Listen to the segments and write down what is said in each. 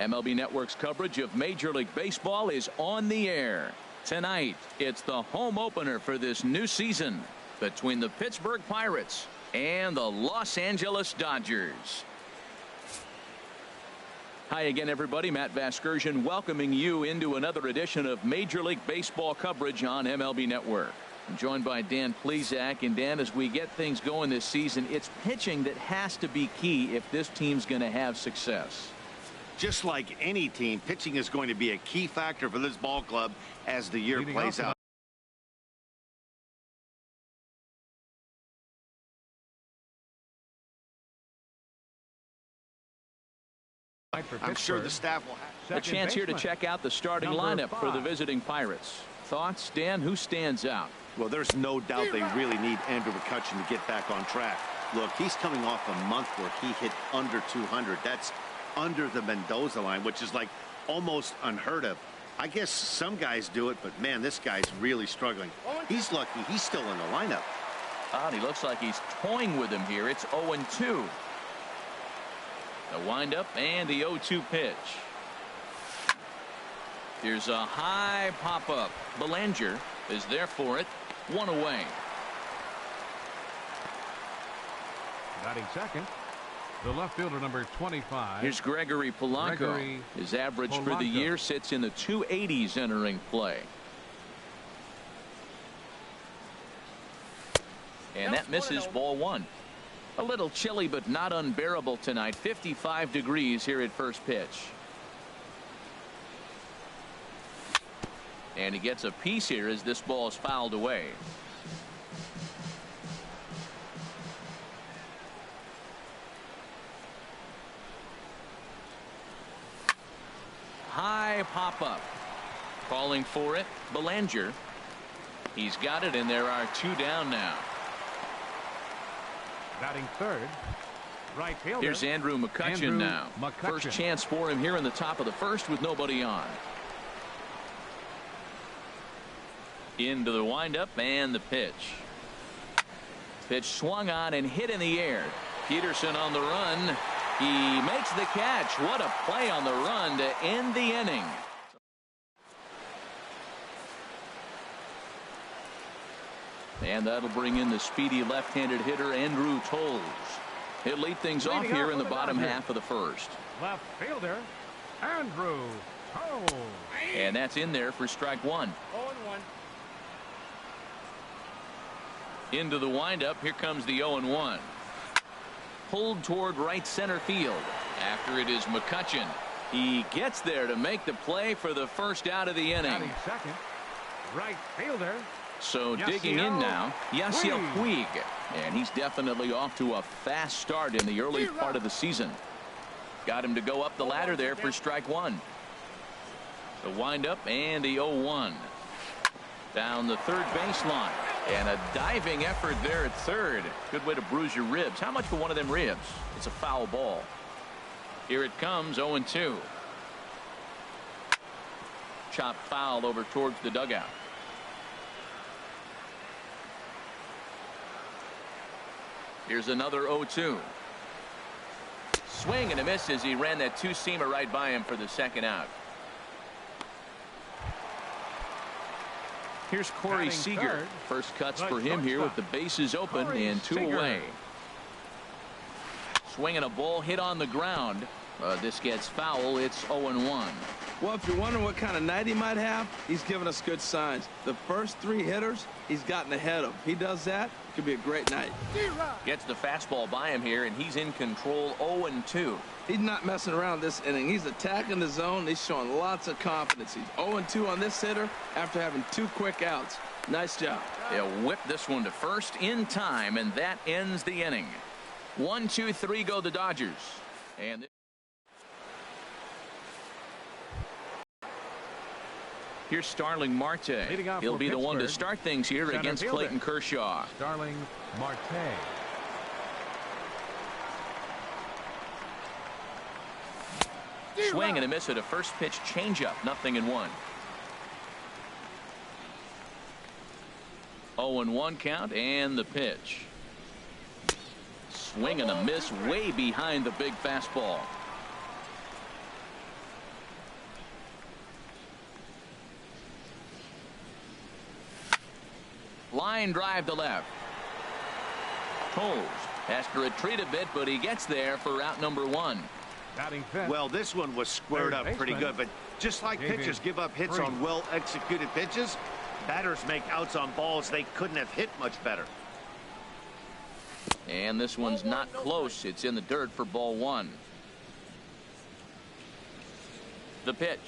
MLB Network's coverage of Major League Baseball is on the air. Tonight, it's the home opener for this new season between the Pittsburgh Pirates and the Los Angeles Dodgers. Hi again, everybody. Matt Vasgersian welcoming you into another edition of Major League Baseball coverage on MLB Network. I'm joined by Dan Plesac. And Dan, as we get things going this season, it's pitching that has to be key if this team's going to have success. Just like any team, pitching is going to be a key factor for this ball club as the year plays out. I'm sure the staff will have a chance here to check out the starting lineup for the visiting Pirates. Thoughts, Dan? Who stands out? Well, there's no doubt they really need Andrew McCutchen to get back on track. Look, he's coming off a month where he hit under 200. That's under the Mendoza line, which is like almost unheard of. I guess some guys do it, but man, this guy's really struggling. He's lucky he's still in the lineup. He looks like he's toying with him here. It's 0-2. The windup and the 0-2 pitch. Here's a high pop-up. Belanger is there for it. One away. Batting second, the left fielder, number 25. Here's Gregory Polanco. His average for the year sits in the 280s entering play. And that misses, ball one. A little chilly but not unbearable tonight. 55 degrees here at first pitch. And he gets a piece here as this ball is fouled away. High pop-up. Calling for it, Belanger. He's got it, and there are two down now. Batting third, right fielder. Here's Andrew McCutchen now. First chance for him here in the top of the first with nobody on. Into the windup and the pitch. Pitch swung on and hit in the air. Peterson on the run. He makes the catch. What a play on the run to end the inning. And that'll bring in the speedy left-handed hitter Andrew Toles. He'll lead things off here in the bottom half of the first. Left fielder Andrew Toles. And that's in there for strike one. 0-1. Into the windup. Here comes the 0-1. Pulled toward right center field. After it is McCutchen. He gets there to make the play for the first out of the inning. Second, right fielder. So digging in now, Yasiel Puig. And he's definitely off to a fast start in the early part of the season. Got him to go up the ladder there for strike one. The windup and the 0-1. Down the third baseline. And a diving effort there at third. Good way to bruise your ribs. How much for one of them ribs? It's a foul ball. Here it comes, 0-2. Chopped foul over towards the dugout. Here's another 0-2. Swing and a miss as he ran that two-seamer right by him for the second out. Here's Corey Seager. First cuts for him here with the bases open and two away. Swinging a ball hit on the ground. This gets foul. It's 0-1. Well, if you're wondering what kind of night he might have, he's given us good signs. The first three hitters, he's gotten ahead of. He does that, it could be a great night. Gets the fastball by him here, and he's in control. 0-2. He's not messing around this inning. He's attacking the zone. He's showing lots of confidence. He's 0-2 on this hitter after having two quick outs. Nice job. They'll whip this one to first in time, and that ends the inning. 1, 2, 3 go the Dodgers. And here's Starling Marte. He'll be the one to start things here against Clayton Kershaw. Starling Marte. Swing and a miss at a first pitch changeup. 0-1. 0-1 count and the pitch. Swing and a miss way behind the big fastball. Line drive to left. Tolles has to retreat a bit, but he gets there for out number 1. Well, this one was squared up pretty good, but just like pitchers give up hits on well-executed pitches, batters make outs on balls they couldn't have hit much better. And this one's not close. It's in the dirt for ball 1. The pitch.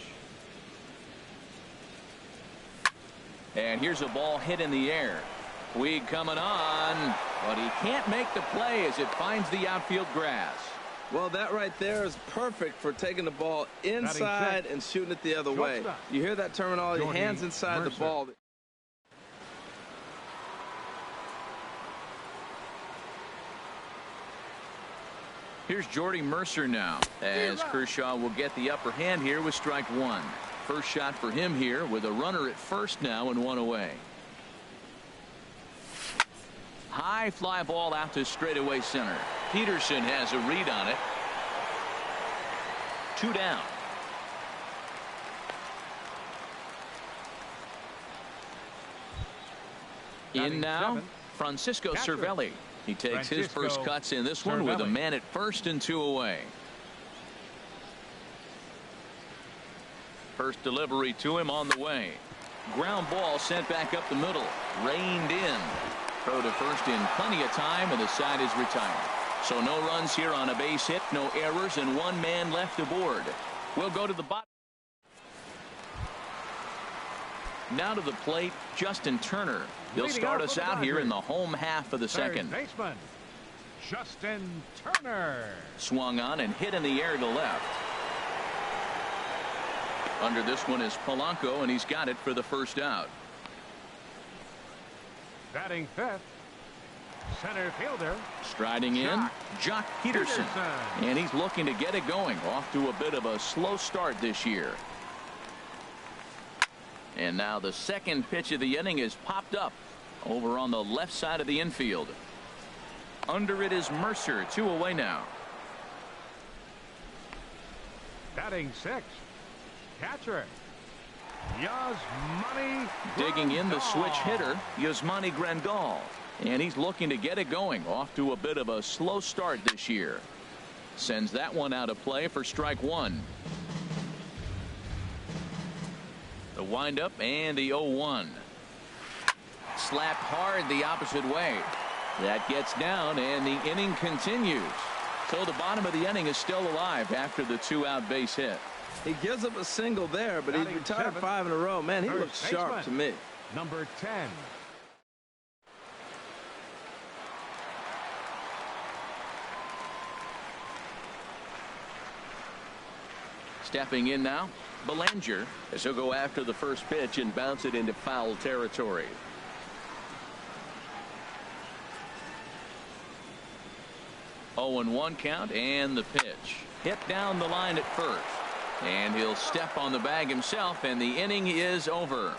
And here's a ball hit in the air. Puig coming on, but he can't make the play as it finds the outfield grass. Well, that right there is perfect for taking the ball inside and shooting it the other way. You hear that terminology, hands inside the ball. Here's Jordy Mercer now, as Kershaw will get the upper hand here with strike 1. First shot for him here with a runner at first now and 1 away. High fly ball out to straightaway center. Peterson has a read on it. 2 down. In now, Francisco Cervelli. He takes his first cuts in this one with a man at first and 2 away. First delivery to him on the way. Ground ball sent back up the middle. Reined in. Throw to first in plenty of time, and the side is retired. So no runs here on a base hit, no errors, and 1 man left aboard. We'll go to the bottom. Now to the plate, Justin Turner. He'll start us out here in the home half of the second. Baseman, Justin Turner. Swung on and hit in the air to left. Under this one is Polanco, and he's got it for the first out. Batting 5th, center fielder. Striding in, Jock Peterson. And he's looking to get it going. Off to a bit of a slow start this year. And now the second pitch of the inning is popped up over on the left side of the infield. Under it is Mercer, 2 away now. Batting 6th, catcher Yasmani. Digging in the switch hitter, Yasmani Grandal. And he's looking to get it going. Off to a bit of a slow start this year. Sends that one out of play for strike 1. The windup and the 0-1. Slapped hard the opposite way. That gets down, and the inning continues. So the bottom of the inning is still alive after the 2-out base hit. He gives up a single there, but he's retired 5 in a row. Man, he looks sharp to me. Number 10. Stepping in now, Belanger, as he'll go after the first pitch and bounce it into foul territory. Oh, and 1 count, and the pitch. Hit down the line at first. And he'll step on the bag himself, and the inning is over.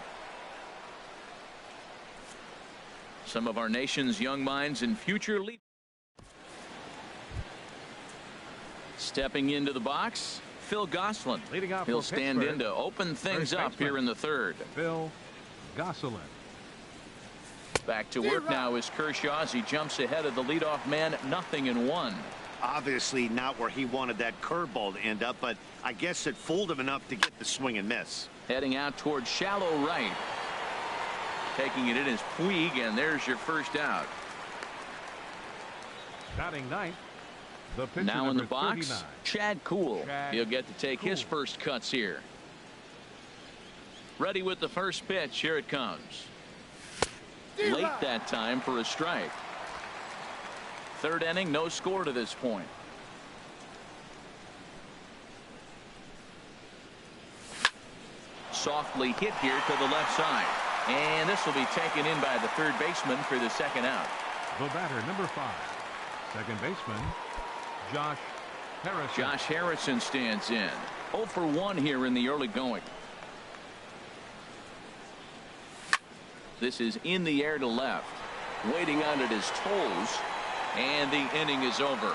Some of our nation's young minds and future leaders. Stepping into the box, Phil Gosselin. He'll stand in to open things up here in the third. Phil Gosselin. Back to work now is Kershaw as he jumps ahead of the leadoff man, 0-1. Obviously not where he wanted that curveball to end up, but I guess it fooled him enough to get the swing and miss. Heading out towards shallow right. Taking it in is Puig, and there's your first out. Batting 9th. The pitcher now in the box, 39. Chad Kuhl. He'll get to take his first cuts here. Ready with the first pitch. Here it comes. Late that time for a strike. Third inning, no score to this point. Softly hit here to the left side. And this will be taken in by the third baseman for the second out. The batter, number 5. Second baseman, Josh Harrison. Josh Harrison stands in. 0 for 1 here in the early going. This is in the air to left. Waiting on it is Tolles. And the inning is over.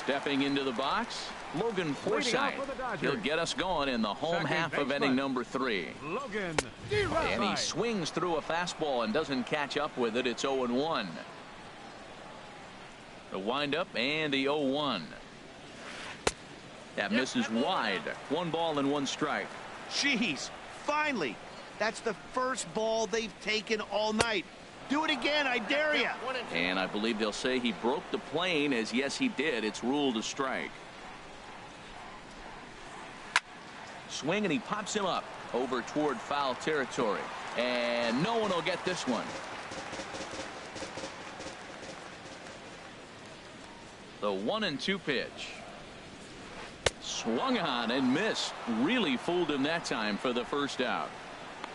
Stepping into the box, Logan Forsythe. He'll get us going in the home half of inning number 3. Logan. And he swings through a fastball and doesn't catch up with it. It's 0-1. The windup and the 0-1. That misses wide. 1 ball and 1 strike. Jeez, finally. That's the first ball they've taken all night. Do it again, I dare you. And I believe they'll say he broke the plane, as yes, he did. It's ruled a strike. Swing, and he pops him up over toward foul territory. And no one will get this one. The 1-2 pitch. Swung on and missed. Really fooled him that time for the first out.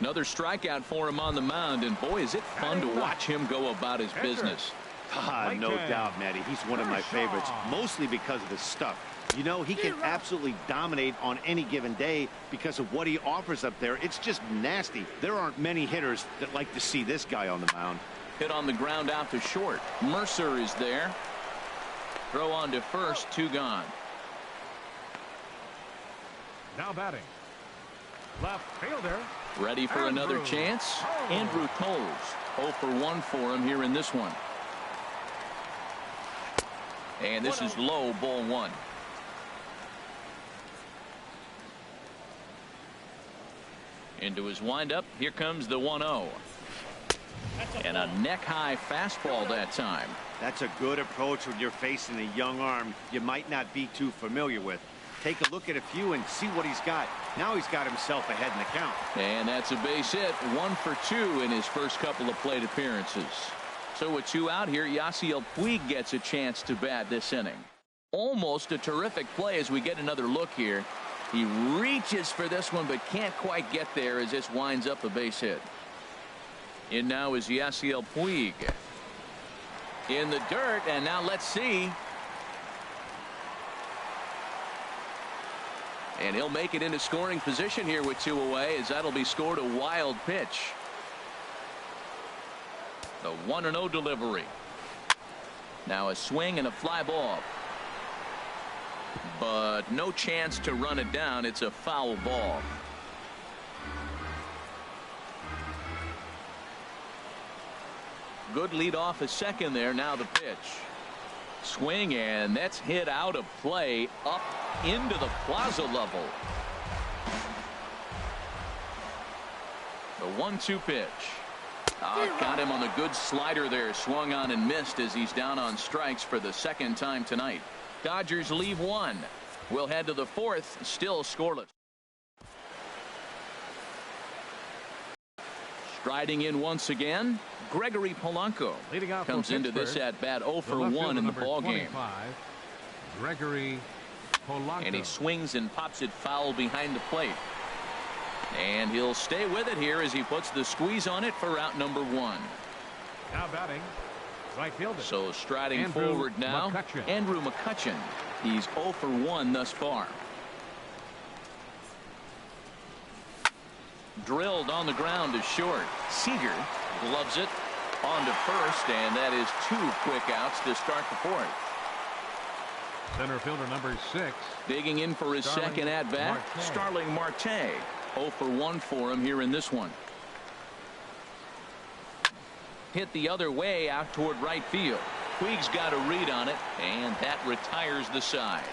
Another strikeout for him on the mound, and boy, is it fun to watch him go about his business. No doubt, Matty. He's one of my favorites, mostly because of his stuff. You know, he can absolutely dominate on any given day because of what he offers up there. It's just nasty. There aren't many hitters that like to see this guy on the mound. Hit on the ground out to short. Mercer is there. Throw on to first, 2 gone. Now batting. Left fielder. Ready for another chance. Andrew Toles. 0 for 1 for him here in this one. And this is low, ball 1. Into his windup. Here comes the 1-0. And a neck-high fastball that time. That's a good approach when you're facing a young arm you might not be too familiar with. Take a look at a few and see what he's got. Now he's got himself ahead in the count. And that's a base hit. 1 for 2 in his first couple of plate appearances. So with 2 out here, Yasiel Puig gets a chance to bat this inning. Almost a terrific play as we get another look here. He reaches for this one but can't quite get there as this winds up a base hit. In now is Yasiel Puig. In the dirt, and now let's see. And he'll make it into scoring position here with 2 away, as that'll be scored a wild pitch. The 1-0 delivery. Now a swing and a fly ball. But no chance to run it down. It's a foul ball. Good lead off a second there. Now the pitch. Swing, and that's hit out of play up into the plaza level. The 1-2 pitch. Got him on the good slider there. Swung on and missed as he's down on strikes for the 2nd time tonight. Dodgers leave 1. We'll head to the 4th, still scoreless. Striding in once again, Gregory Polanco comes into this at bat 0 for 1 in the ball game. Gregory Polanco. And he swings and pops it foul behind the plate. And he'll stay with it here as he puts the squeeze on it for out number 1. Now batting, right fielder. So striding forward now, Andrew McCutchen. He's 0 for 1 thus far. Drilled on the ground to short. Seager gloves it on to first, and that is 2 quick outs to start the 4th. Center fielder number 6. Digging in for his second at bat, Starling Marte. 0 for 1 for him here in this one. Hit the other way out toward right field. Puig's got a read on it, and that retires the side.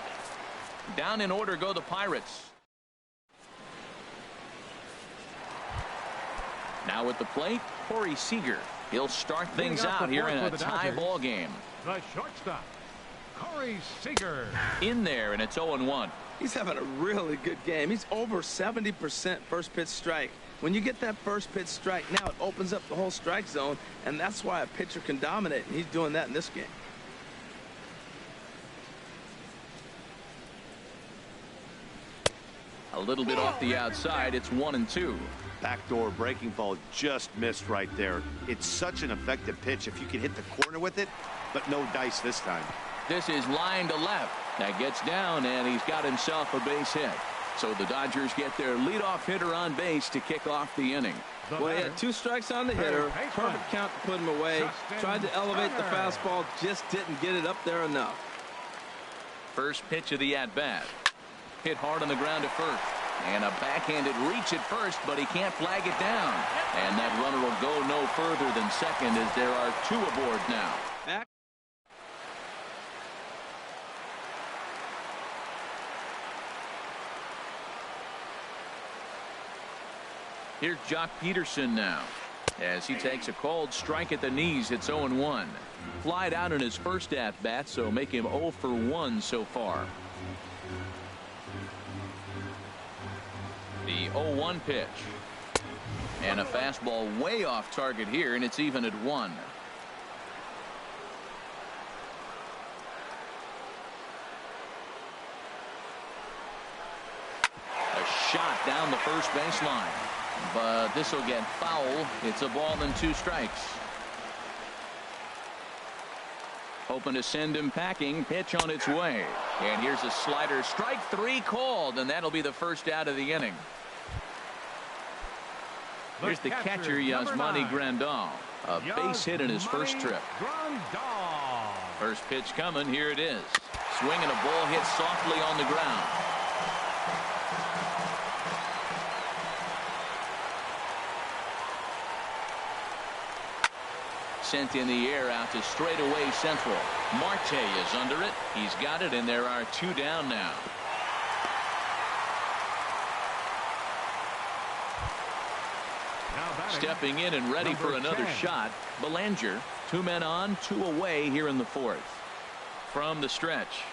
Down in order go the Pirates. Now at the plate, Corey Seager. He'll start things out here in a tie ball game. The shortstop, Corey Seager. In there, and it's 0-1. He's having a really good game. He's over 70% first pitch strike. When you get that first pitch strike, now it opens up the whole strike zone, and that's why a pitcher can dominate, and he's doing that in this game. A little bit off the outside. It's 1-2. Backdoor breaking ball just missed right there. It's such an effective pitch if you can hit the corner with it, but no dice this time. This is line to left. That gets down, and he's got himself a base hit. So the Dodgers get their leadoff hitter on base to kick off the inning. Well, he had 2 strikes on the hitter. Perfect count to put him away. Tried to elevate the fastball, just didn't get it up there enough. First pitch of the at-bat. Hit hard on the ground to first. And a backhanded reach at first, but he can't flag it down. And that runner will go no further than second as there are 2 aboard now. Here's Jock Peterson now as he takes a called strike at the knees. It's 0-1. Flied out in his first at-bat, so make him 0 for 1 so far. The 0-1 pitch. And a fastball way off target here, and it's even at 1. A shot down the first baseline. But this will get foul. It's a ball and 2 strikes. Hoping to send him packing. Pitch on its way. And here's a slider. Strike 3 called, and that'll be the first out of the inning. Here's the catcher, Yasmani Grandal. A base hit in his first trip. First pitch coming. Here it is. Swinging a ball hit softly on the ground. Sent in the air out to straightaway central. Marte is under it. He's got it, and there are 2 down now. Stepping in and ready for another shot. Belanger. 2 men on, 2 away here in the 4th. From the stretch.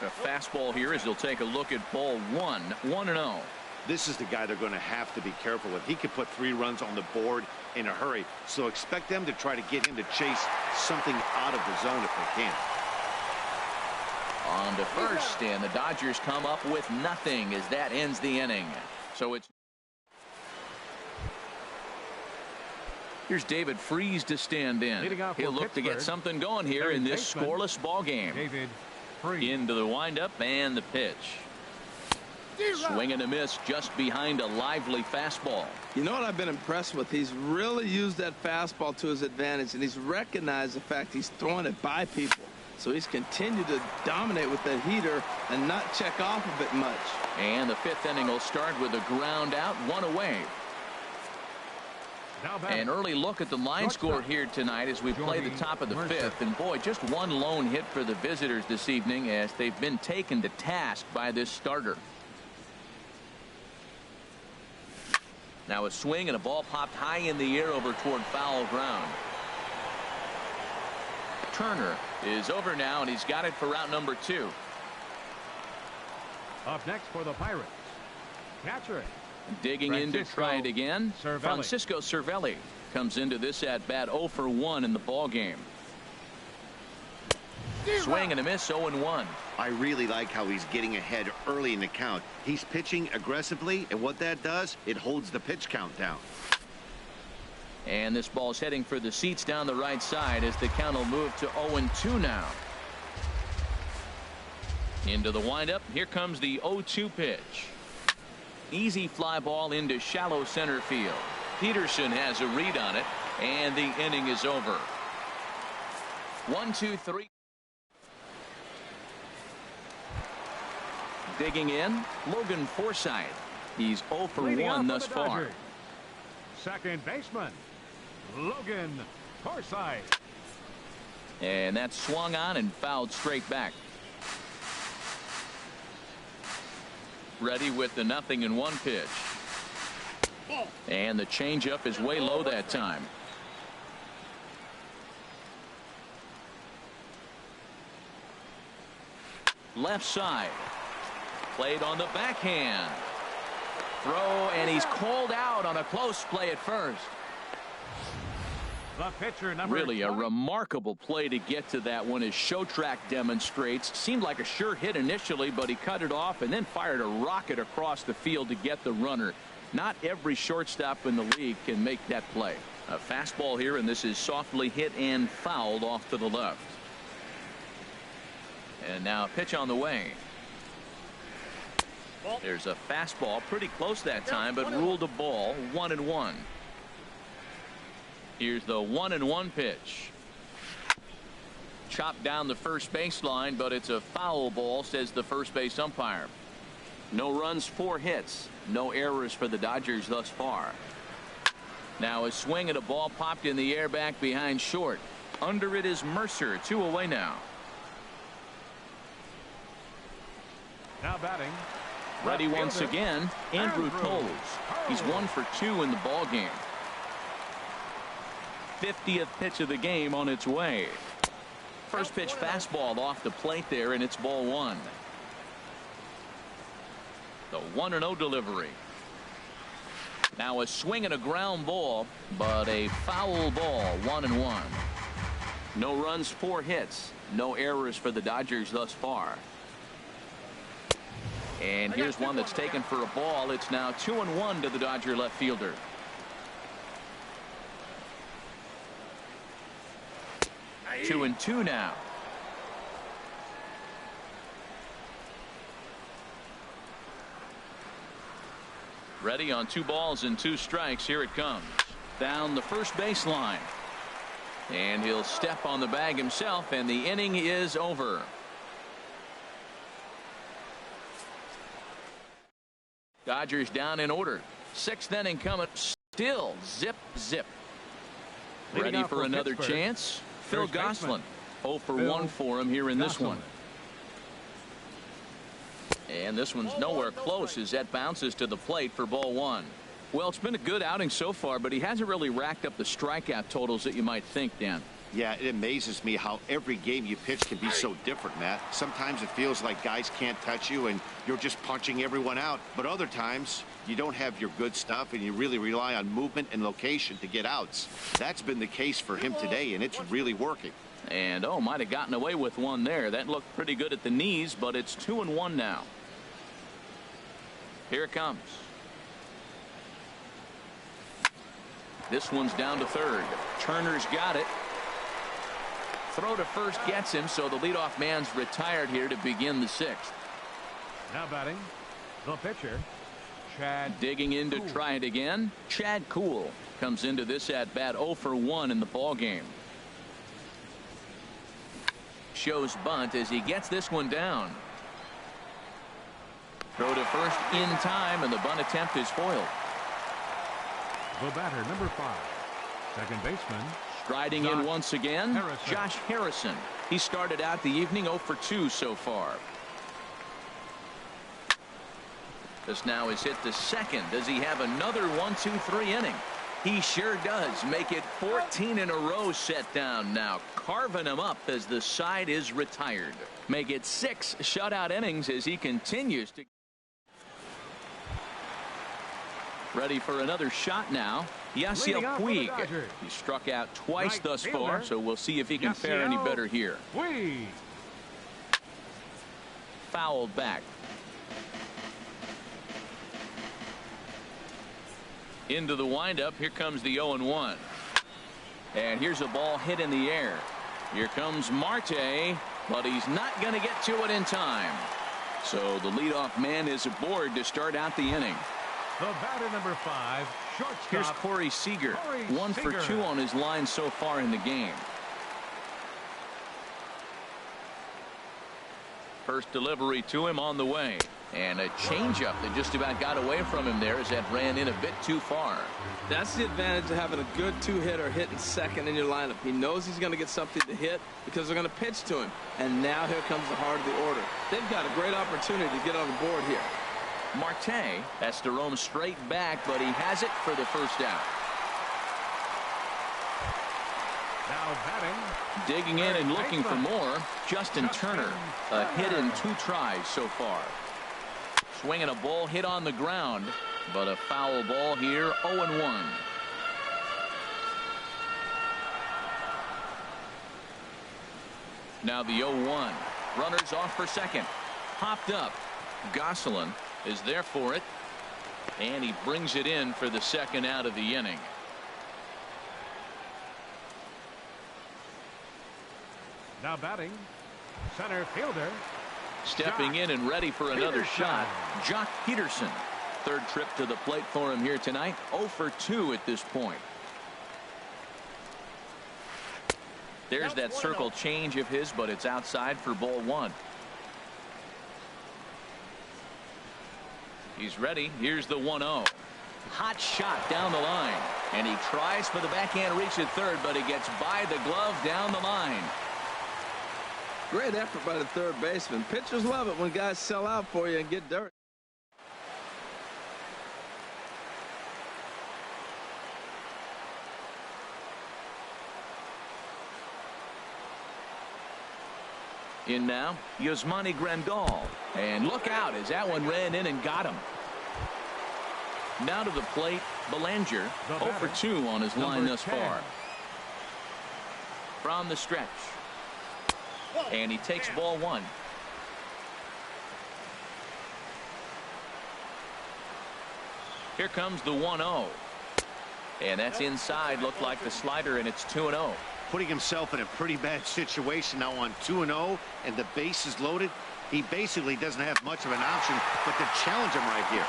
A fastball here as he'll take a look at ball 1. 1-0. This is the guy they're going to have to be careful with. He could put 3 runs on the board in a hurry, so expect them to try to get him to chase something out of the zone if they can. On to first, and the Dodgers come up with nothing as that ends the inning. So it's here's David Freese to stand in. He'll look to get something going here in this scoreless ball game. Into the windup and the pitch. Swing and a miss just behind a lively fastball. You know what I've been impressed with? He's really used that fastball to his advantage, and he's recognized the fact he's throwing it by people. So he's continued to dominate with that heater and not check off of it much. And the 5th inning will start with a ground out, 1 away. An early look at the line score here tonight as we play the top of the 5th. And boy, just 1 lone hit for the visitors this evening as they've been taken to task by this starter. Now a swing and a ball popped high in the air over toward foul ground. Turner is over now, and he's got it for route number 2. Up next for the Pirates, catcher. Digging in to try it again. Francisco Cervelli comes into this at bat 0 for 1 in the ball game. Swing and a miss, 0-1. I really like how he's getting ahead early in the count. He's pitching aggressively, and what that does, it holds the pitch count down. And this ball's heading for the seats down the right side as the count will move to 0-2 now. Into the windup. Here comes the 0-2 pitch. Easy fly ball into shallow center field. Peterson has a read on it, and the inning is over. 1, 2, 3. Digging in, Logan Forsythe. He's 0 for 1 thus far. Second baseman, Logan Forsythe. And that's swung on and fouled straight back. Ready with the 0-1 pitch. And the changeup is way low that time. Left side. Played on the backhand. Throw, and he's called out on a close play at first. The pitcher, number really a remarkable play to get to that one, as Showtrack demonstrates. Seemed like a sure hit initially, but he cut it off and then fired a rocket across the field to get the runner. Not every shortstop in the league can make that play. A fastball here, and this is softly hit and fouled off to the left. And now a pitch on the way. There's a fastball pretty close that time, but ruled a ball. 1-1. Here's the 1-1 pitch. chopped down the first baseline, but it's a foul ball, says the first base umpire. No runs, 4 hits, no errors for the Dodgers thus far. Now a swing and a ball popped in the air back behind short. Under it is Mercer. 2 away now. Now batting. Ready once again, Andrew Toles. He's 1 for 2 in the ball game. 50th pitch of the game on its way. First pitch fastball off the plate there, and it's ball 1. The 1-0 delivery. Now a swing and a ground ball, but a foul ball. 1-1. No runs, 4 hits, no errors for the Dodgers thus far. And here's one that's taken for a ball. It's now 2-1 to the Dodger left fielder. Two and 2 now. Ready on 2 balls and 2 strikes. Here it comes. Down the first baseline. And he'll step on the bag himself, and the inning is over. Dodgers down in order. 6th inning coming. Still zip, zip. Ready for another chance. Phil Gosselin. 0 for 1 for him here in this one. And this one's nowhere close as that bounces to the plate for ball 1. Well, it's been a good outing so far, but he hasn't really racked up the strikeout totals that you might think, Dan. Yeah, it amazes me how every game you pitch can be so different, Matt. Sometimes it feels like guys can't touch you and you're just punching everyone out. But other times you don't have your good stuff and you really rely on movement and location to get outs. That's been the case for him today, and it's really working. And might have gotten away with one there. That looked pretty good at the knees, but it's 2-1 now. Here it comes. This one's down to third. Turner's got it. Throw to first gets him, so the leadoff man's retired here to begin the 6th. Now batting, the pitcher, Chad. Digging in to try it again. Chad Kuhl comes into this at bat 0 for 1 in the ball game. Shows bunt as he gets this one down. Throw to first in time, and the bunt attempt is foiled. The batter, number 5, second baseman. Striding in once again, Josh Harrison. He started out the evening 0 for 2 so far. This now is hit to second. Does he have another 1-2-3 inning? He sure does. Make it 14 in a row set down now, carving him up as the side is retired. Make it 6 shutout innings as he continues to. Ready for another shot now. Yasiel Puig. He struck out twice thus far, so we'll see if he can fare any better here. Fouled back. Into the windup. Here comes the 0-1. And here's a ball hit in the air. Here comes Marte, but he's not going to get to it in time. So the leadoff man is aboard to start out the inning. The batter, number 5, shortstop. Here's Corey Seager. 1 for 2 on his line so far in the game. First delivery to him on the way. And a changeup that just about got away from him there as that ran in a bit too far. That's the advantage of having a good 2-hitter hitting second in your lineup. He knows he's going to get something to hit because they're going to pitch to him. And now here comes the heart of the order. They've got a great opportunity to get on the board here. Marte has to roam straight back, but he has it for the first out. Now batting. Digging in and looking for more. Justin Turner. A hit in 2 tries so far. Swinging a ball hit on the ground, but a foul ball here. 0-1. Now the 0-1. Runners off for second. Popped up. Gosselin is there for it, and he brings it in for the second out of the inning. Now batting, center fielder. Stepping in and ready for another shot, Jock Peterson. Third trip to the plate for him here tonight. 0 for 2 at this point. There's that circle change of his, but it's outside for ball one. He's ready. Here's the 1-0. Hot shot down the line. And he tries for the backhand reach at third, but he gets by the glove down the line. Great effort by the third baseman. Pitchers love it when guys sell out for you and get dirty. In now, Yasmani Grandal. And look out as that one ran in and got him. Now to the plate, Belanger, 0 for 2 on his line thus far. From the stretch. And he takes ball one. Here comes the 1-0. And that's inside. Looked like the slider, and it's 2-0. Putting himself in a pretty bad situation now on 2-0, and the base is loaded. He basically doesn't have much of an option but to challenge him right here.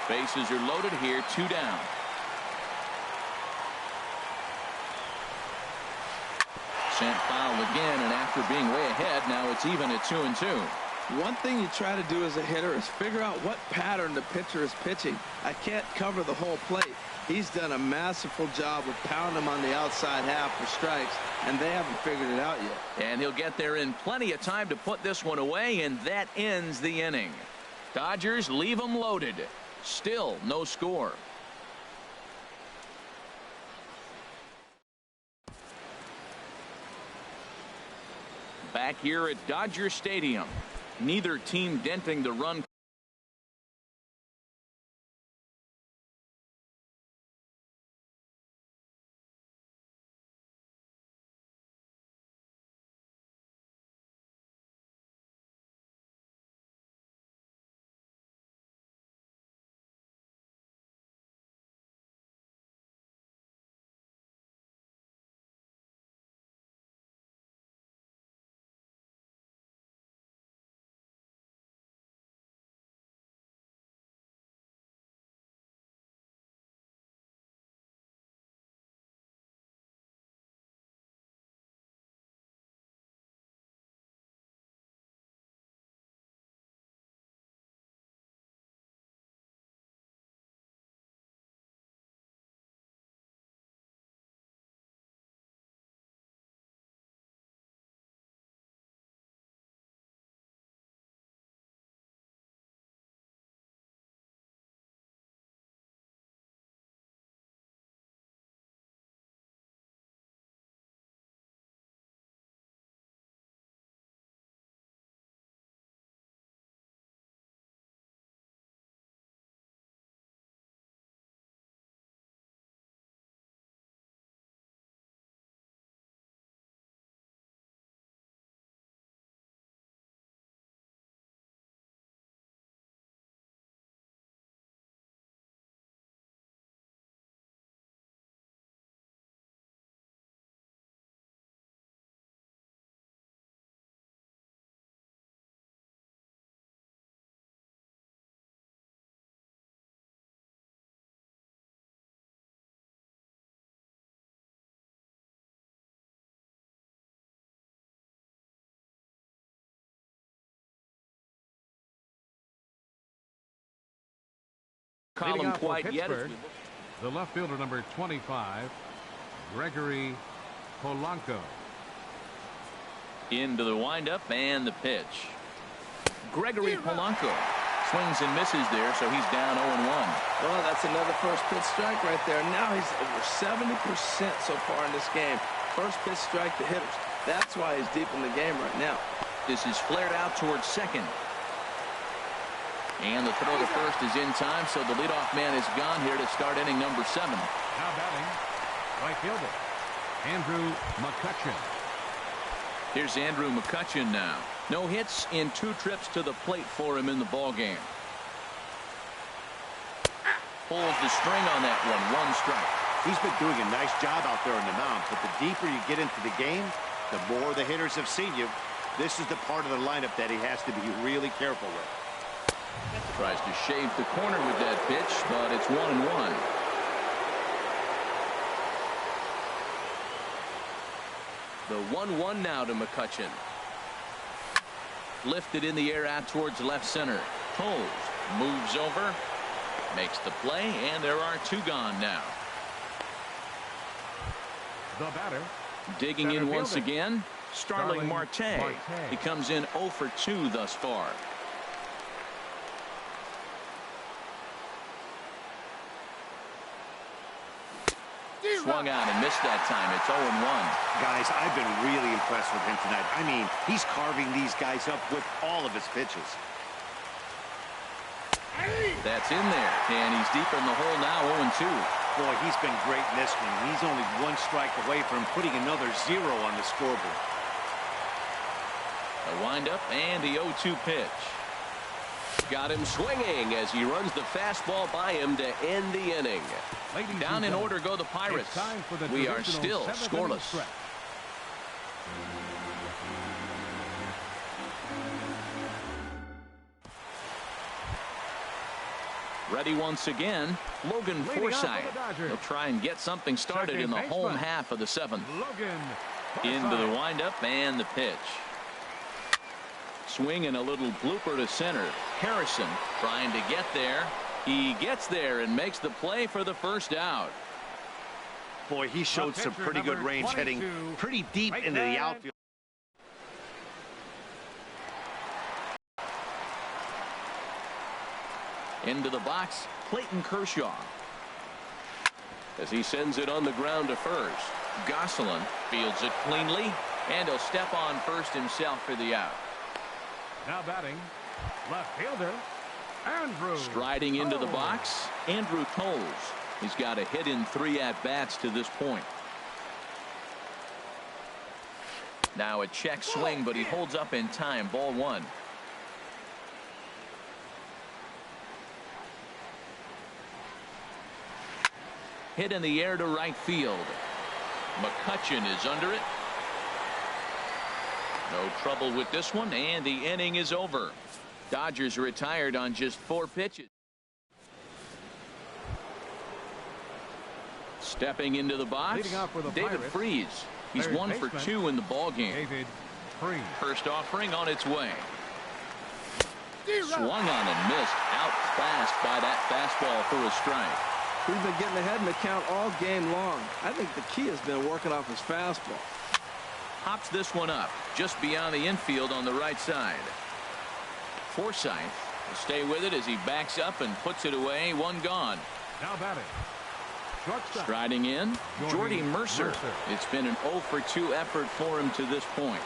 Bases are loaded here, 2 down. Sent foul again, and after being way ahead, now it's even at 2-2. One thing you try to do as a hitter is figure out what pattern the pitcher is pitching. I can't cover the whole plate. He's done a masterful job of pounding him on the outside half for strikes, and they haven't figured it out yet. And he'll get there in plenty of time to put this one away, and that ends the inning. Dodgers leave them loaded. Still no score. Back here at Dodger Stadium. Neither team denting the run. Column quite yet. The left fielder, number 25, Gregory Polanco. Into the windup and the pitch. Gregory Polanco swings and misses there, so he's down 0-1. Well, that's another first pitch strike right there. Now he's over 70% so far in this game. First pitch strike to hitters. That's why he's deep in the game right now. This is flared out towards second. And the throw to first is in time, so the leadoff man is gone here to start inning number 7. Now batting, right fielder, Andrew McCutchen. Here's Andrew McCutchen now. No hits in 2 trips to the plate for him in the ballgame. Pulls the string on that one. 1 strike. He's been doing a nice job out there on the mound, but the deeper you get into the game, the more the hitters have seen you. This is the part of the lineup that he has to be really careful with. Tries to shave the corner with that pitch, but it's 1-1. The 1-1 now to McCutchen. Lifted in the air out towards left center. Pulls, moves over, makes the play, and there are 2 gone now. The batter. Digging in once again, Starling Marte. He comes in 0 for 2 thus far. Swung out and missed that time. It's 0-1. Guys, I've been really impressed with him tonight. I mean, he's carving these guys up with all of his pitches. That's in there, and he's deep in the hole now, 0-2. Boy, he's been great in this one. He's only 1 strike away from putting another 0 on the scoreboard. A windup and the 0-2 pitch. Got him swinging as he runs the fastball by him to end the inning. Down in order go the Pirates. We are still scoreless. Ready once again, Logan Forsythe. He'll try and get something started in the home half of the 7th. Into the windup and the pitch. Swing and a little blooper to center. Harrison trying to get there. He gets there and makes the play for the first out. Boy, he showed some pretty good range, heading pretty deep into the outfield. Into the box, Clayton Kershaw. As he sends it on the ground to first. Gosselin fields it cleanly, and he'll step on first himself for the out. Now batting, left fielder, Andrew. Striding into the box, Andrew Toles. He's got a hit in 3 at-bats to this point. Now a check swing, but he holds up in time. Ball 1. Hit in the air to right field. McCutchen is under it. No trouble with this one, and the inning is over. Dodgers retired on just 4 pitches. Stepping into the box, David Freese. He's 1 for 2 in the ball game. David Freese. First offering on its way. Swung on and missed. Outclassed by that fastball for a strike. He's been getting ahead in the count all game long. I think the key has been working off his fastball. Hops this one up just beyond the infield on the right side. Forsythe will stay with it as he backs up and puts it away. 1 gone. Now batting. Shortstop. Striding in, Jordy Mercer. It's been an 0 for 2 effort for him to this point.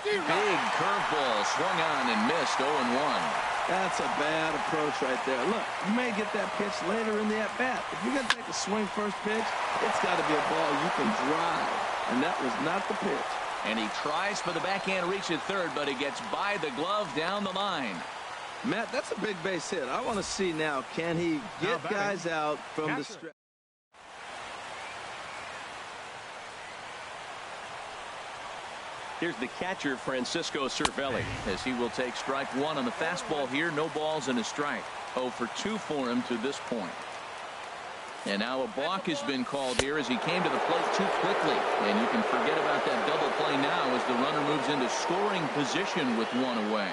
Big curveball swung on and missed. 0-1. That's a bad approach right there. Look, you may get that pitch later in the at-bat. If you're going to take a swing first pitch, it's got to be a ball you can drive. And that was not the pitch. And he tries for the backhand reach at third, but he gets by the glove down the line. Matt, that's a big base hit. I want to see now, can he get guys out from the stretch? Here's the catcher, Francisco Cervelli, as he will take strike 1 on the fastball here. No balls and a strike. 0 for 2 for him to this point. And now a balk has been called here as he came to the plate too quickly. And you can forget about that double play now as the runner moves into scoring position with 1 away.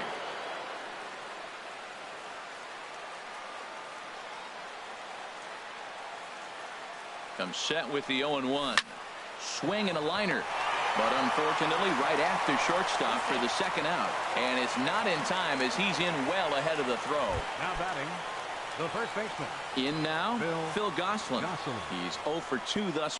Comes set with the 0-1. Swing and a liner. But unfortunately, right after shortstop for the 2nd out. And it's not in time as he's in well ahead of the throw. Now batting, the first baseman. In now, Phil Gosselin. He's 0 for 2 thus.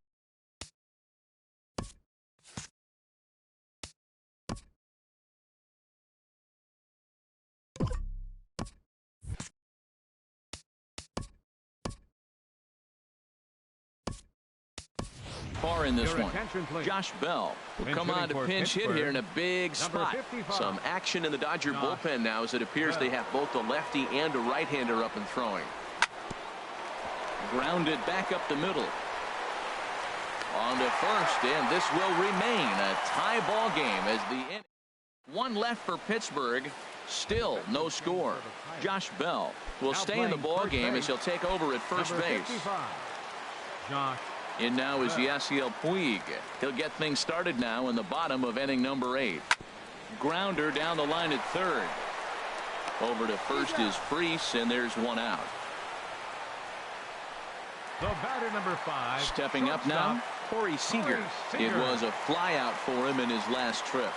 Far in this one. Josh Bell will come on to pinch hit here in a big spot. Some action in the Dodger bullpen now as it appears they have both a lefty and a right-hander up and throwing. Grounded back up the middle. On to first, and this will remain a tie ball game as the 1 left for Pittsburgh. Still no score. Josh Bell will stay in the ball game as he'll take over at first base. Josh In now is Yasiel Puig. He'll get things started now in the bottom of inning number 8. Grounder down the line at third. Over to first is Freese, and there's one out. The batter, number 5. Stepping up now, Corey Seager. It was a fly out for him in his last trip.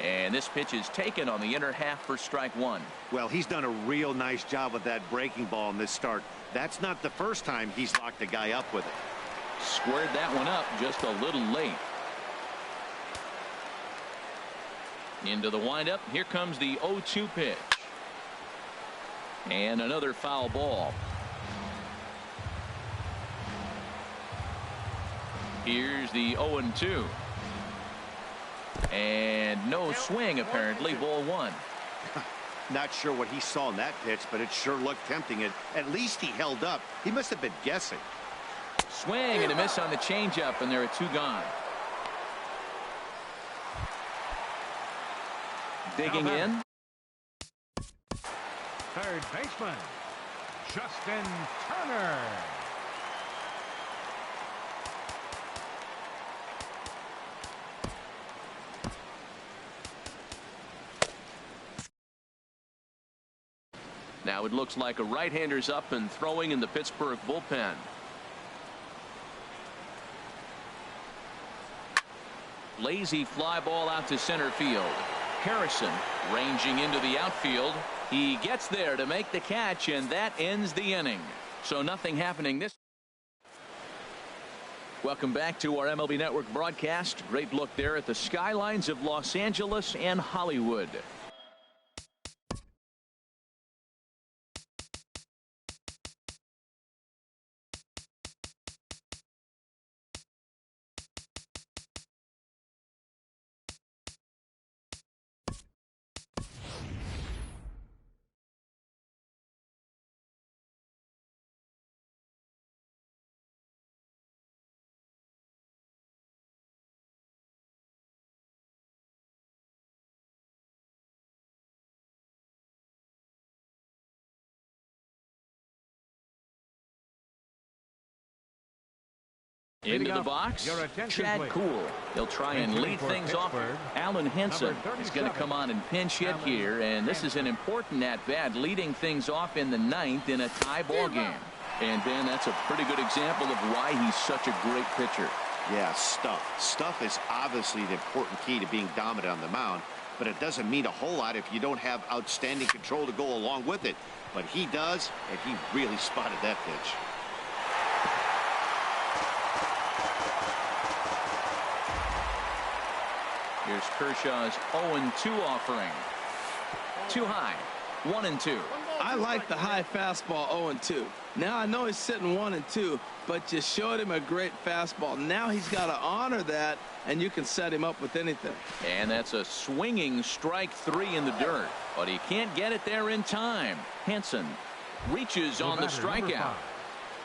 And this pitch is taken on the inner half for strike 1. Well, he's done a real nice job with that breaking ball in this start. That's not the first time he's locked a guy up with it. Squared that one up just a little late. Into the windup. Here comes the 0-2 pitch. And another foul ball. Here's the 0-2. And no swing, apparently. Ball 1. Not sure what he saw in that pitch, but it sure looked tempting. At least he held up. He must have been guessing. Swing and a miss on the changeup, and there are 2 gone. Digging in. Third baseman, Justin Turner. Now it looks like a right-hander's up and throwing in the Pittsburgh bullpen. Lazy fly ball out to center field. Harrison ranging into the outfield. He gets there to make the catch, and that ends the inning. So nothing happening this. Welcome back to our MLB Network broadcast. Great look there at the skylines of Los Angeles and Hollywood. Into the box, Chad please. Kuhl. He'll try and lead things off. Alan Henson is going to come on and pinch hit here, and this is an important at-bat, leading things off in the 9th in a tie ball game. And, Ben, that's a pretty good example of why he's such a great pitcher. Yeah, stuff. Stuff is obviously the important key to being dominant on the mound, but it doesn't mean a whole lot if you don't have outstanding control to go along with it. But he does, and he really spotted that pitch. Here's Kershaw's 0-2 offering. Too high. 1-2. I like the high fastball 0-2. Now I know he's sitting 1-2, but you showed him a great fastball. Now he's got to honor that, and you can set him up with anything. And that's a swinging strike 3 in the dirt, but he can't get it there in time. Henson reaches on the strikeout.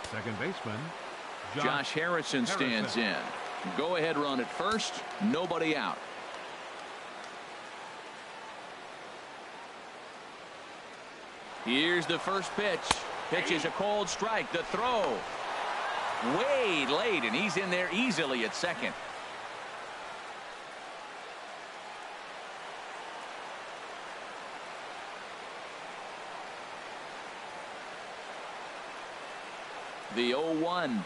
Second baseman, Josh Harrison stands in. Go ahead run at first. Nobody out. Here's the first pitch. Pitch is a cold strike. The throw. Way late, and he's in there easily at second. The 0-1.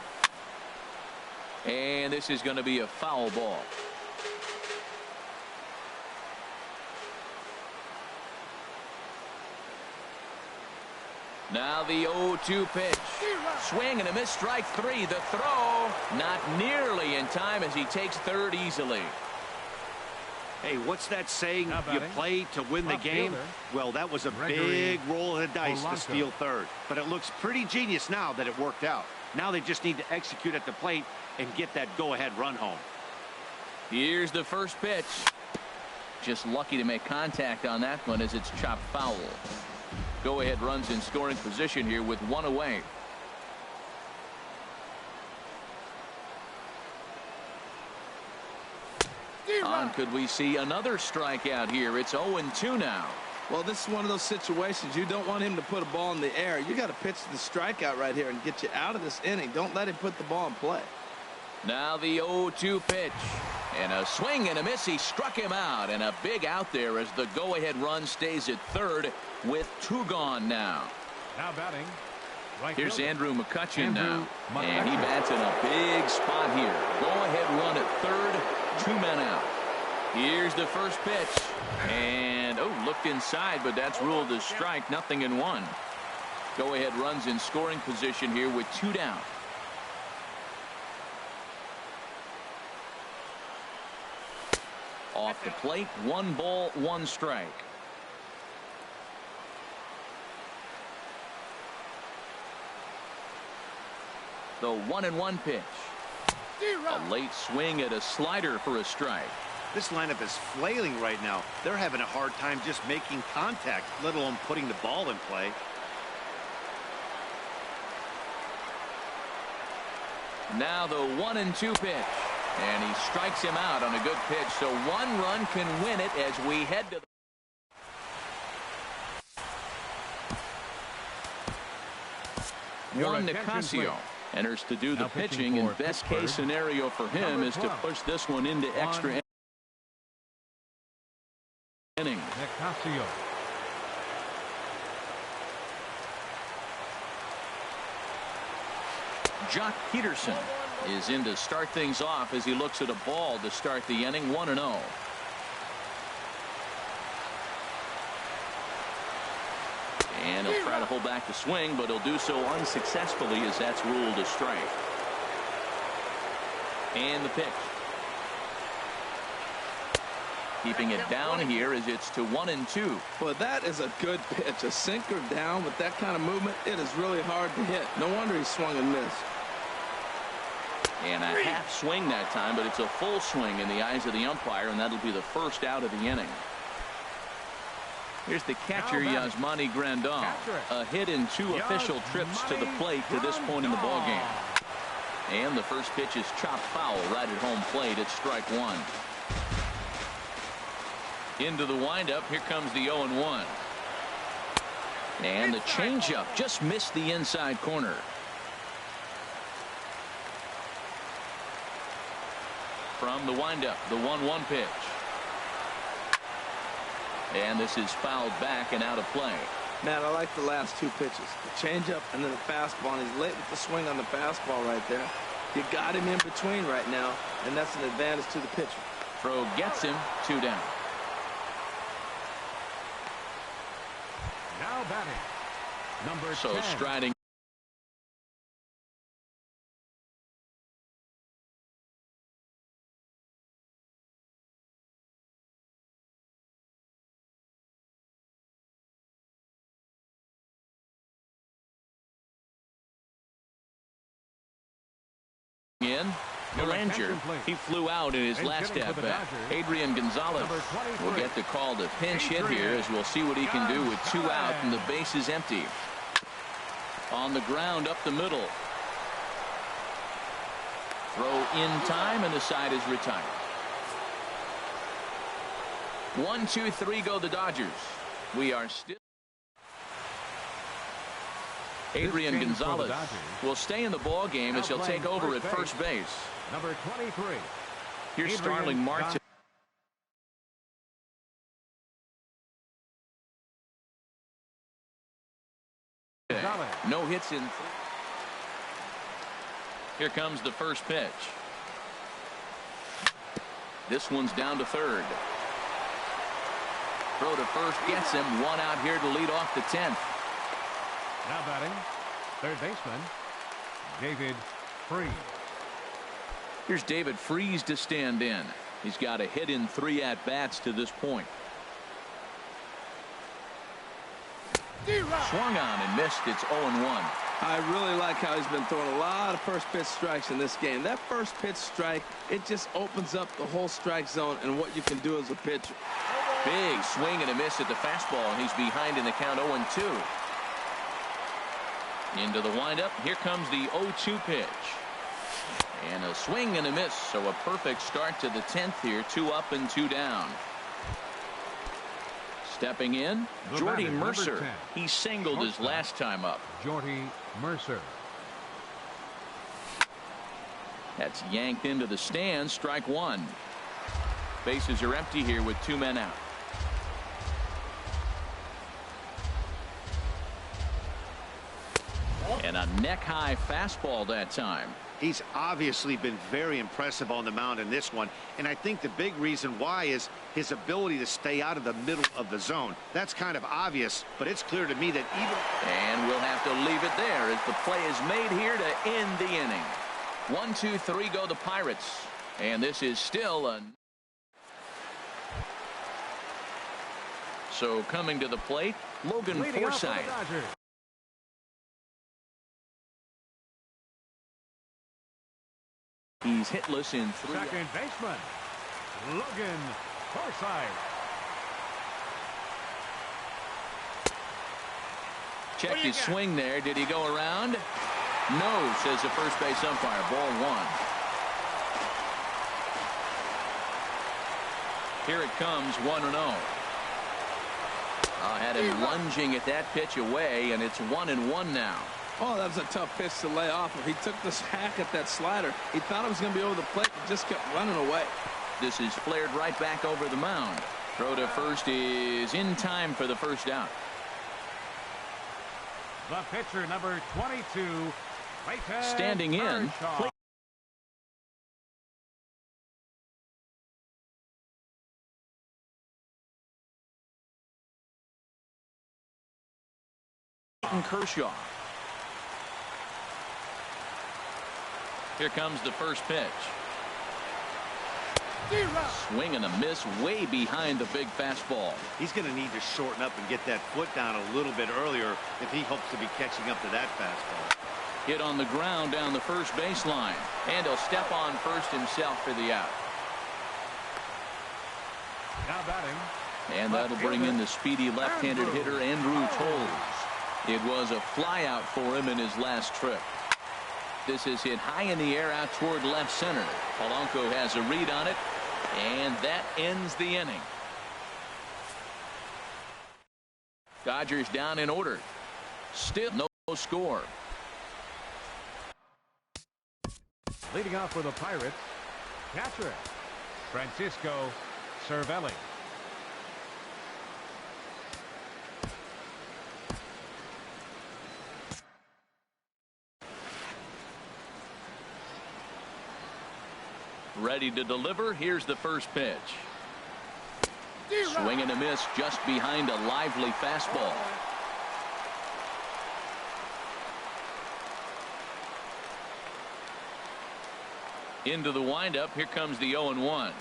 And this is going to be a foul ball. Now the 0-2 pitch. Swing and a miss, strike 3. The throw not nearly in time as he takes third easily. Hey, what's that saying? You play to win the game? Well, that was a big roll of the dice to steal third. But it looks pretty genius now that it worked out. Now they just need to execute at the plate and get that go-ahead run home. Here's the first pitch. Just lucky to make contact on that one as it's chopped foul. Go-ahead runs in scoring position here with one away. On could we see another strikeout here? It's 0-2 now. Well, this is one of those situations you don't want him to put a ball in the air. You got to pitch the strikeout right here and get you out of this inning. Don't let him put the ball in play. Now the 0-2 pitch. And a swing and a miss. He struck him out. And a big out there as the go-ahead run stays at third with 2 gone now. Now batting. Right Here's fielder. Andrew McCutcheon now. McCutcheon. And he bats in a big spot here. Go-ahead run at third. 2 men out. Here's the first pitch. And, looked inside, but that's ruled as strike. Nothing in 1. Go-ahead runs in scoring position here with 2 down. Off the plate, 1 ball, 1 strike. The 1-1 pitch. A late swing at a slider for a strike. This lineup is flailing right now. They're having a hard time just making contact, let alone putting the ball in play. Now the 1-2 pitch. And he strikes him out on a good pitch. So 1 run can win it as we head to the Juan Nicasio enters to do the pitching, and best case scenario for him is to push this one into extra innings. Nicasio. Jock Peterson is in to start things off as he looks at a ball to start the inning. 1-0. And he'll try to hold back the swing, but he'll do so unsuccessfully as that's ruled a strike. And the pitch. Keeping it down here as it's to 1-2. Well, that is a good pitch. A sinker down with that kind of movement, it is really hard to hit. No wonder he swung and missed. And a half swing that time, but it's a full swing in the eyes of the umpire, and that'll be the first out of the inning. Here's the catcher, Yasmani Grandal. A hit in 2 official trips to the plate to this point in the ballgame. And the first pitch is chopped foul right at home plate. It's strike 1. Into the windup. Here comes the 0-1. And the changeup just missed the inside corner. From the windup, the 1-1 pitch. And this is fouled back and out of play. Man, I like the last 2 pitches. The changeup and then the fastball. And he's late with the swing on the fastball right there. You got him in between right now, and that's an advantage to the pitcher. Throw gets him. 2 down. Now batting. Number 10. Striding in. Belanger, he flew out in his last at-bat. Adrian Gonzalez will get the call to pinch hit here as we'll see what he can do with 2 out and the base is empty. On the ground up the middle. Throw in time and the side is retired. 1, 2, 3 go the Dodgers. We are still. Adrian Gonzalez will stay in the ball game as he'll take over at first base. Number 23. Here's Starling Marte. No hits in. Here comes the first pitch. This one's down to third. Throw to first gets him. 1 out here to lead off the 10th. Now batting, third baseman, David Freese. Here's David Freese to stand in. He's got a hit in 3 at-bats to this point. Swung on and missed. It's 0-1. I really like how he's been throwing a lot of first pitch strikes in this game. That first pitch strike, it just opens up the whole strike zone and what you can do as a pitcher. Big swing and a miss at the fastball, and he's behind in the count 0-2. Into the windup. Here comes the 0-2 pitch. And a swing and a miss. So a perfect start to the 10th here. 2 up and 2 down. Stepping in, The Jordy batter, number Mercer. 10. He singled his Shortstop. last time up. Jordy Mercer. That's yanked into the stands. Strike one. Bases are empty here with 2 men out. And a neck-high fastball that time. He's obviously been very impressive on the mound in this one, and I think the big reason why is his ability to stay out of the middle of the zone. That's kind of obvious, but it's clear to me that even... And we'll have to leave it there as the play is made here to end the inning. 1, 2, 3 go the Pirates. And this is still a... So coming to the plate, Logan Leading off for the Forsythe. Dodgers. He's hitless in 3. Second baseman, Logan Forsythe. Checked his swing there. Did he go around? No, says the first base umpire. Ball 1. Here it comes, 1-0. Had him lunging at that pitch away, and it's 1-1 now. Oh, that was a tough pitch to lay off of. He took this hack at that slider. He thought it was going to be over the plate, but just kept running away. This is flared right back over the mound. Throw to first is in time for the first out. The pitcher, number 22, Clayton Standing in. Kershaw. Kershaw. Here comes the first pitch. Swing and a miss way behind the big fastball. He's going to need to shorten up and get that foot down a little bit earlier if he hopes to be catching up to that fastball. Hit on the ground down the first baseline. And he'll step on first himself for the out. Now batting. And that'll bring in the speedy left-handed hitter Andrew Toles. It was a flyout for him in his last trip. This is hit high in the air out toward left center. Polanco has a read on it, and that ends the inning. Dodgers down in order. Still no score. Leading off for the Pirates, catcher Francisco Cervelli. Ready to deliver. Here's the first pitch. Swing and a miss just behind a lively fastball. Into the windup. Here comes the 0-1.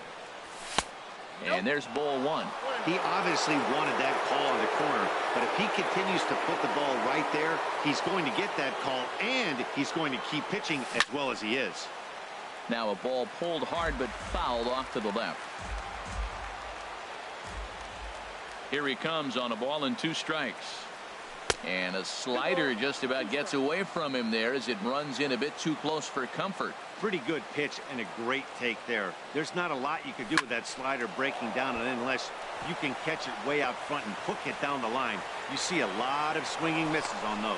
And there's ball 1. He obviously wanted that call in the corner, but if he continues to put the ball right there, he's going to get that call, and he's going to keep pitching as well as he is. Now a ball pulled hard but fouled off to the left. Here he comes on a ball and 2 strikes. And a slider just about gets away from him there as it runs in a bit too close for comfort. Pretty good pitch and a great take there. There's not a lot you can do with that slider breaking down, and unless you can catch it way out front and hook it down the line, you see a lot of swinging misses on those.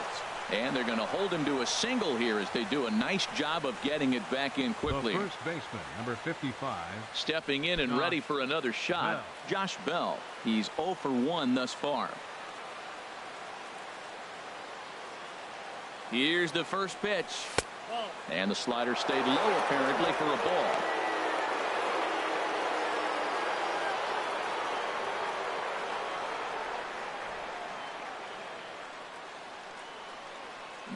And they're going to hold him to a single here as they do a nice job of getting it back in quickly. The first baseman, number 55. Stepping in and ready for another shot, Bell. Josh Bell. He's 0 for 1 thus far. Here's the first pitch. And the slider stayed low apparently for a ball.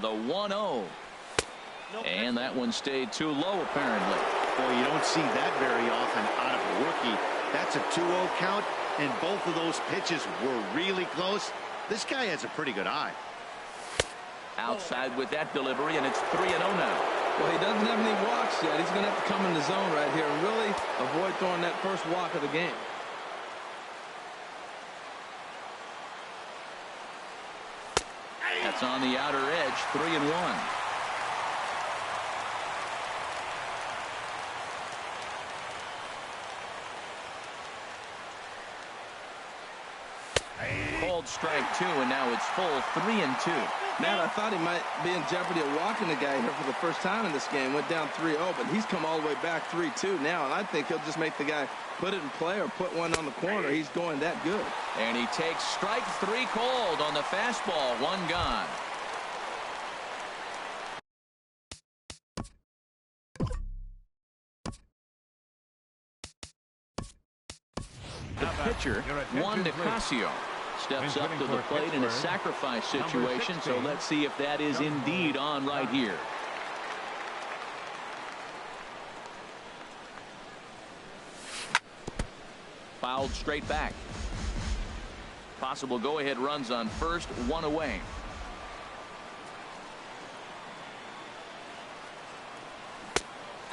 The 1-0. And that one stayed too low apparently. Boy, you don't see that very often out of a rookie. That's a 2-0 count, and both of those pitches were really close. This guy has a pretty good eye. Outside with that delivery, and it's 3-0 now. Well, he doesn't have any walks yet. He's going to have to come in the zone right here and really avoid throwing that first walk of the game. That's on the outer edge, 3-1. Called strike 2, and now it's full 3-2. Matt, I thought he might be in jeopardy of walking the guy here for the first time in this game. Went down 3-0, but he's come all the way back 3-2 now, and I think he'll just make the guy put it in play or put one on the corner. He's going that good. And he takes strike 3 called on the fastball. 1 gone. The pitcher, Juan Nicasio, steps up to the plate in a sacrifice situation, so let's see if that is indeed on right here. Fouled straight back. Possible go-ahead runs on first, 1 away.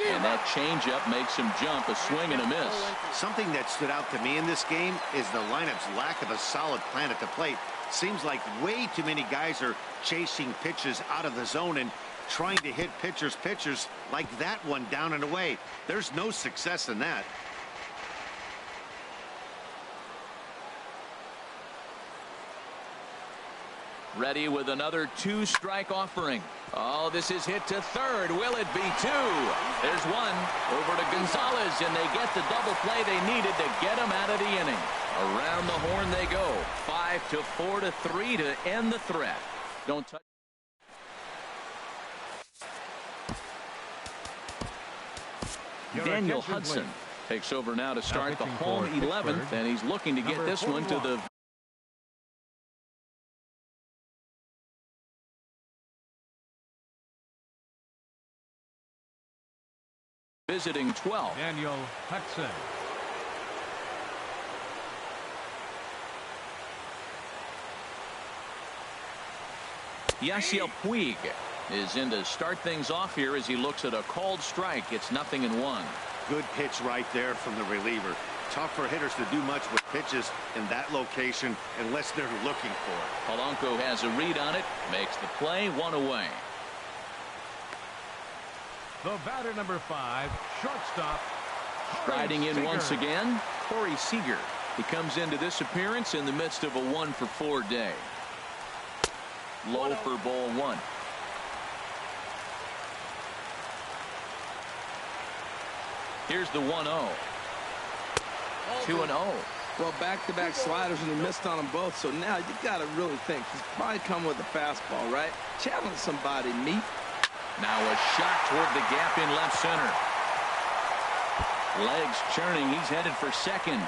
And that changeup makes him jump, a swing and a miss. Something that stood out to me in this game is the lineup's lack of a solid plan at the plate. Seems like way too many guys are chasing pitches out of the zone and trying to hit pitchers like that one down and away. There's no success in that. Ready with another 2-strike offering. Oh, this is hit to third. Will it be 2? There's 1 over to Gonzalez, and they get the double play they needed to get him out of the inning. Around the horn they go. 5-4 to 3 to end the threat. Don't touch. Daniel Hudson takes over now to start the home 11th, and he's looking to get this one to the visiting 12. Daniel Hudson. Yasiel Puig is in to start things off here as he looks at a called strike. It's 0-1. Good pitch right there from the reliever. Tough for hitters to do much with pitches in that location unless they're looking for it. Polanco has a read on it, makes the play, 1 away. The batter, number 5, shortstop. Striding in once again, Corey Seager. He comes into this appearance in the midst of a 1-for-4 day. Low for ball 1. Here's the 1-0. 2-0. Well, back-to-back sliders, and he missed on them both. So now you got to really think he's probably come with a fastball, right? Challenge somebody, meet. Now a shot toward the gap in left center. Legs churning. He's headed for second.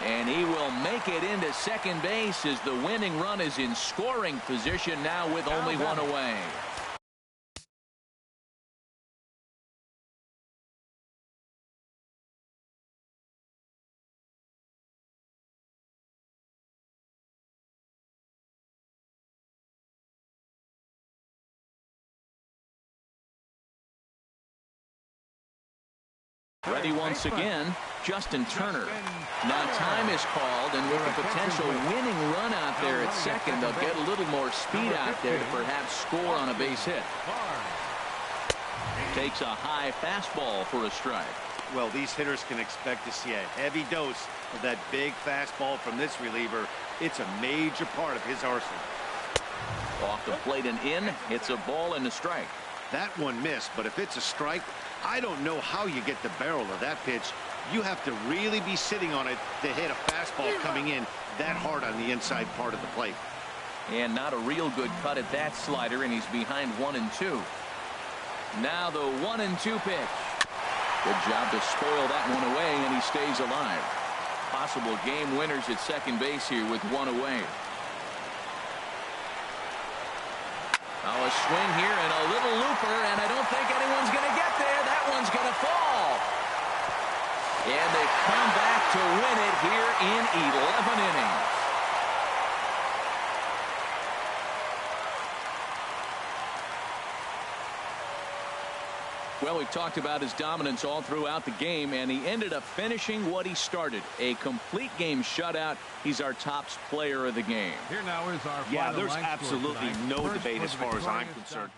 And he will make it into second base as the winning run is in scoring position now with only 1 away. Ready once again, Justin Turner. Now time is called, and with a potential winning run out there at second, they'll get a little more speed out there to perhaps score on a base hit. Takes a high fastball for a strike. Well, these hitters can expect to see a heavy dose of that big fastball from this reliever. It's a major part of his arsenal. Off the plate and in, it's a ball and a strike. That one missed, but if it's a strike, I don't know how you get the barrel of that pitch. You have to really be sitting on it to hit a fastball coming in that hard on the inside part of the plate. And not a real good cut at that slider, and he's behind 1-2. Now the 1-2 pitch. Good job to spoil that one away, and he stays alive. Possible game winners at second base here with 1 away. Now a swing here and a little looper, and I don't think anyone's going to get there. That one's going to fall. And they come back to win it here in 11 innings. Well, we've talked about his dominance all throughout the game, and he ended up finishing what he started. A complete game shutout. He's our top player of the game. Here now is our there's absolutely no debate as far as I'm concerned.